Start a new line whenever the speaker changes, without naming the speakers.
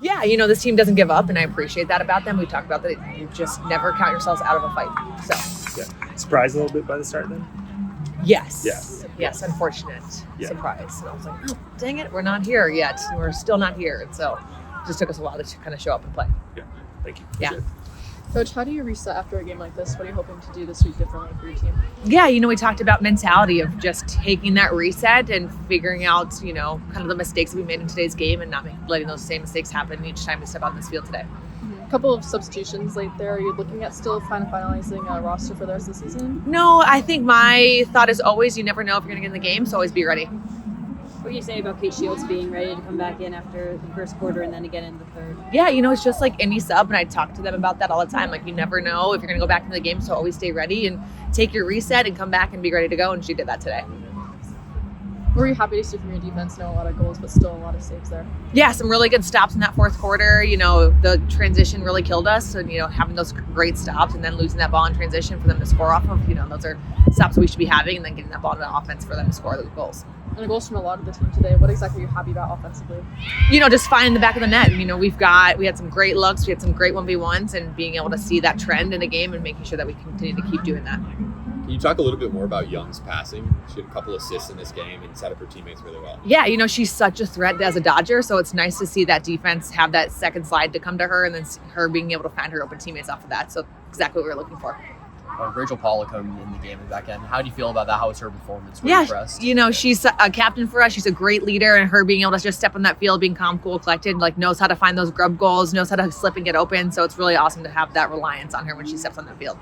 Yeah, this team doesn't give up, and I appreciate that about them. We talked about that. You just never count yourselves out of a fight. So,
Yeah. Surprised a little bit by the start then?
yes.
Yeah.
Yes, unfortunate
Yeah.
surprise. And I was like, oh, dang it, we're not here yet. We're still not here. And so it just took us a while to kind of show up and play.
Yeah. Thank you.
Yeah.
Appreciate it.
Coach, how do you reset after a game like this? What are you hoping to do this week differently for your team?
Yeah, we talked about mentality of just taking that reset and figuring out, kind of the mistakes that we made in today's game and not letting those same mistakes happen each time we step on this field today.
A couple of substitutions late there. Are you looking at still finalizing a roster for the rest of the season?
No, I think my thought is always, you never know if you're going to get in the game, so always be ready.
What do you say about Kate Shields being ready to come back in after the first quarter and then again in the third?
Yeah, it's just like any sub, and I talk to them about that all the time. Like, you never know if you're going to go back into the game, so always stay ready and take your reset and come back and be ready to go, and she did that today.
What were you happy to see from your defense? No, a lot of goals, but still a lot of saves there.
Yeah, some really good stops in that fourth quarter. The transition really killed us, and having those great stops and then losing that ball in transition for them to score off of, those are stops we should be having, and then getting that ball to the offense for them to score those goals.
And goals from a lot of the team today. What exactly are you happy about offensively?
Just finding the back of the net. We had some great looks, we had some great 1v1s, and being able to see that trend in the game and making sure that we continue to keep doing that.
Can you talk a little bit more about Young's passing? She had a couple assists in this game and set up her teammates really well.
Yeah, she's such a threat as a Dodger, so it's nice to see that defense have that second slide to come to her, and then her being able to find her open teammates off of that. So exactly what we were looking for.
Rachel Pollock coming in the game and back end. How do you feel about that? How was her performance? Were you
Yeah,
impressed?
she's a captain for us. She's a great leader, and her being able to just step on that field, being calm, cool, collected, knows how to find those grub goals, knows how to slip and get open. So it's really awesome to have that reliance on her when she steps on that field.